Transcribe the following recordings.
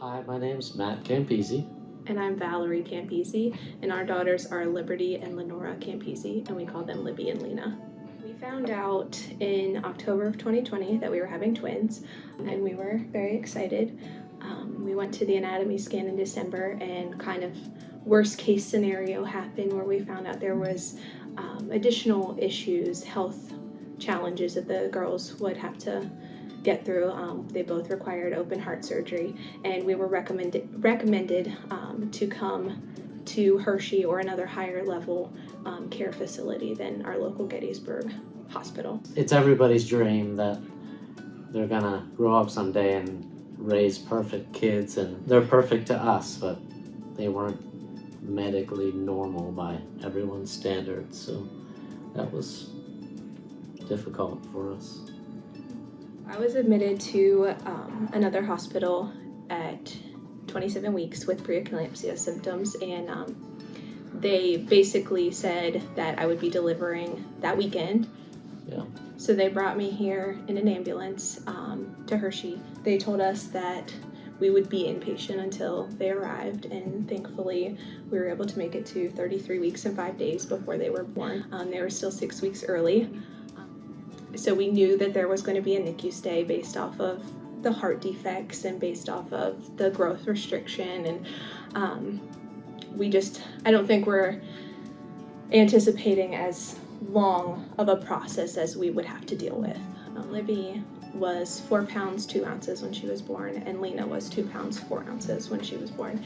Hi, my name's Matt Campisi. And I'm Valerie Campisi, and our daughters are Liberty and Lenora Campisi, and we call them Libby and Lena. We found out in October of 2020 that we were having twins, and we were very excited. We went to the anatomy scan in December, and kind of worst case scenario happened where we found out there was additional issues, health challenges that the girls would have to get through. They both required open heart surgery, and we were recommended to come to Hershey or another higher level care facility than our local Gettysburg hospital. It's everybody's dream that they're gonna grow up someday and raise perfect kids, and they're perfect to us, but they weren't medically normal by everyone's standards, so that was difficult for us. I was admitted to another hospital at 27 weeks with preeclampsia symptoms, and they basically said that I would be delivering that weekend. Yeah. So they brought me here in an ambulance to Hershey. They told us that we would be inpatient until they arrived, and thankfully we were able to make it to 33 weeks and 5 days before they were born. They were still 6 weeks early. So we knew that there was going to be a NICU stay based off of the heart defects and based off of the growth restriction. And I don't think we're anticipating as long of a process as we would have to deal with. Libby was 4 pounds 2 ounces when she was born, and Lena was 2 pounds 4 ounces when she was born.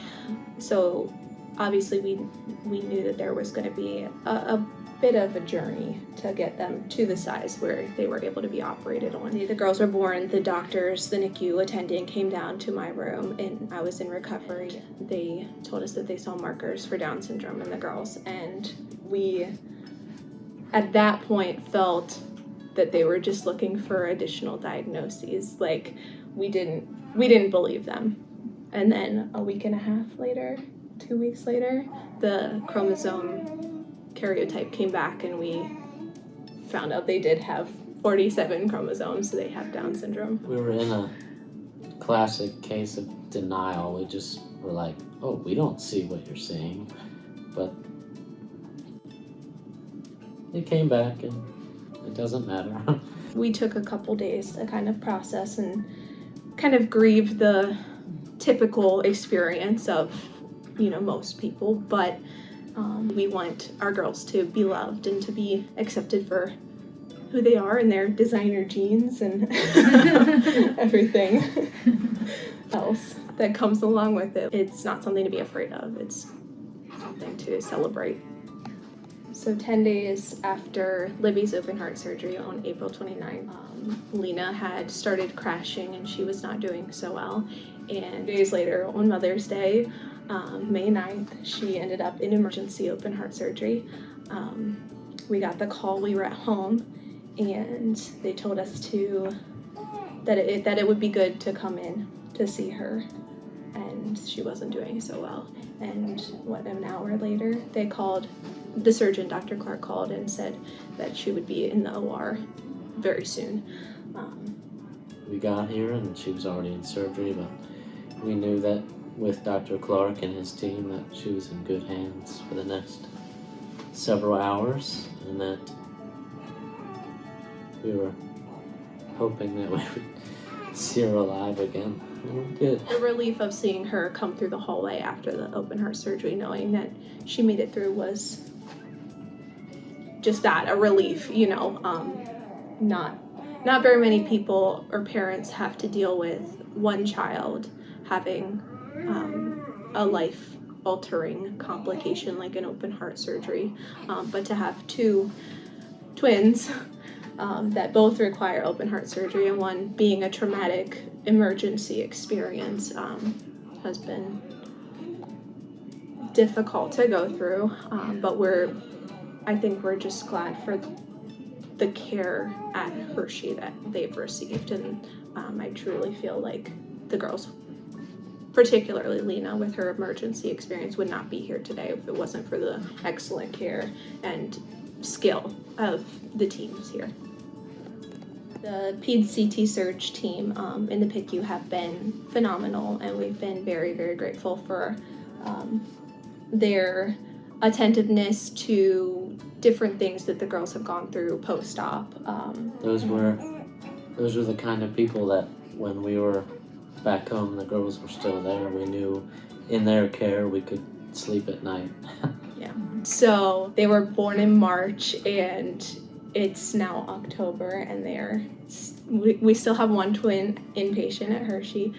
So obviously we knew that there was going to be a bit of a journey to get them to the size where they were able to be operated on. The girls were born, the doctors, the NICU attendant came down to my room, and I was in recovery. They told us that they saw markers for Down syndrome in the girls, and we at that point felt that they were just looking for additional diagnoses. Like, we didn't believe them. And then a week and a half later, 2 weeks later, the chromosome karyotype came back, and we found out they did have 47 chromosomes, so they have Down syndrome. We were in a classic case of denial. We just were like, oh, we don't see what you're seeing. But it came back, and it doesn't matter. We took a couple days to kind of process and kind of grieve the typical experience of, most people, but we want our girls to be loved and to be accepted for who they are and their designer jeans and everything else that comes along with it. It's not something to be afraid of. It's something to celebrate. So 10 days after Libby's open heart surgery on April 29th, Lena had started crashing and she was not doing so well. And days later, on Mother's Day, May 9th, she ended up in emergency open heart surgery. We got the call, we were at home, and they told us that it would be good to come in to see her, and she wasn't doing so well. And an hour later, the surgeon, Dr. Clark, called and said that she would be in the OR very soon. We got here and she was already in surgery, but we knew that with Dr. Clark and his team that she was in good hands for the next several hours, and that we were hoping that we would see her alive again. And we did. The relief of seeing her come through the hallway after the open heart surgery, knowing that she made it through, was just that, a relief. Not very many people or parents have to deal with one child having a life-altering complication like an open heart surgery, but to have 2 twins that both require open heart surgery, and one being a traumatic emergency experience, has been difficult to go through, but I think we're just glad for the care at Hershey that they've received, and I truly feel like the girls, particularly Lena with her emergency experience, would not be here today if it wasn't for the excellent care and skill of the teams here. The PED CT Surge team in the PICU have been phenomenal, and we've been very, very grateful for their attentiveness to different things that the girls have gone through post-op. Those were the kind of people that when we were back home, the girls were still there. We knew in their care we could sleep at night. Yeah. So they were born in March, and it's now October, and we still have one twin inpatient at Hershey.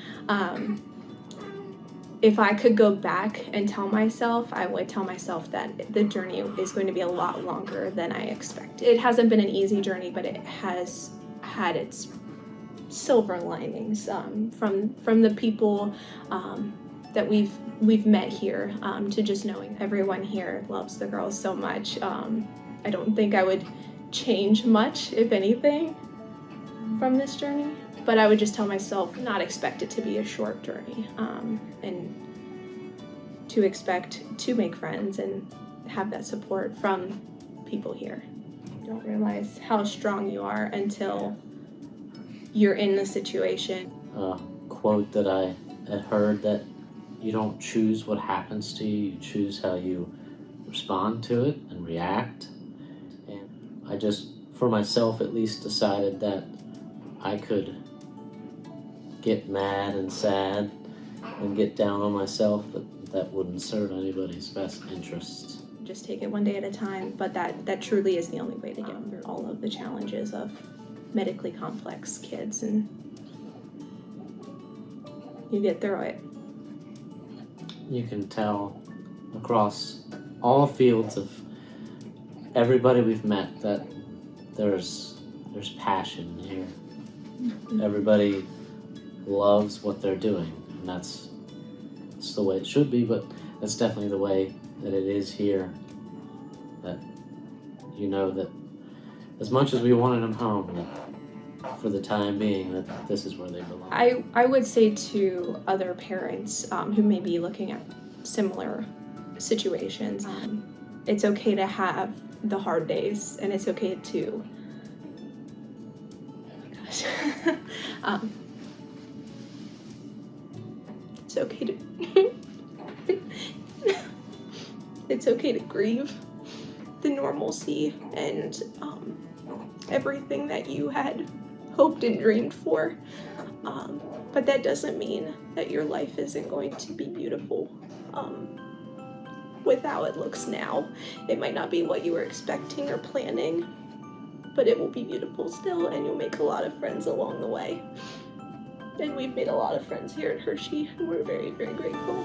If I could go back and tell myself, I would tell myself that the journey is going to be a lot longer than I expected. It hasn't been an easy journey, but it has had its silver linings from the people that we've met here, to just knowing everyone here loves the girls so much. I don't think I would change much, if anything, from this journey, but I would just tell myself not expect it to be a short journey, and to expect to make friends and have that support from people here. You don't realize how strong you are until you're in the situation. A quote that I had heard, that you don't choose what happens to you, you choose how you respond to it and react. And I just, for myself at least, decided that I could get mad and sad and get down on myself, but that wouldn't serve anybody's best interests. Just take it one day at a time, but that truly is the only way to get through all of the challenges of medically complex kids, and you get through it. You can tell across all fields of everybody we've met that there's passion here. Mm-hmm. Everybody loves what they're doing, and that's the way it should be, but that's definitely the way that it is here. That you know that as much as we wanted them home, that for the time being, that this is where they belong. I would say to other parents who may be looking at similar situations, it's okay to have the hard days, and it's okay to it's okay to it's okay to grieve the normalcy and everything that you had hoped and dreamed for, but that doesn't mean that your life isn't going to be beautiful with how it looks now. It might not be what you were expecting or planning, but it will be beautiful still, and you'll make a lot of friends along the way. And we've made a lot of friends here at Hershey, and we're very, very grateful.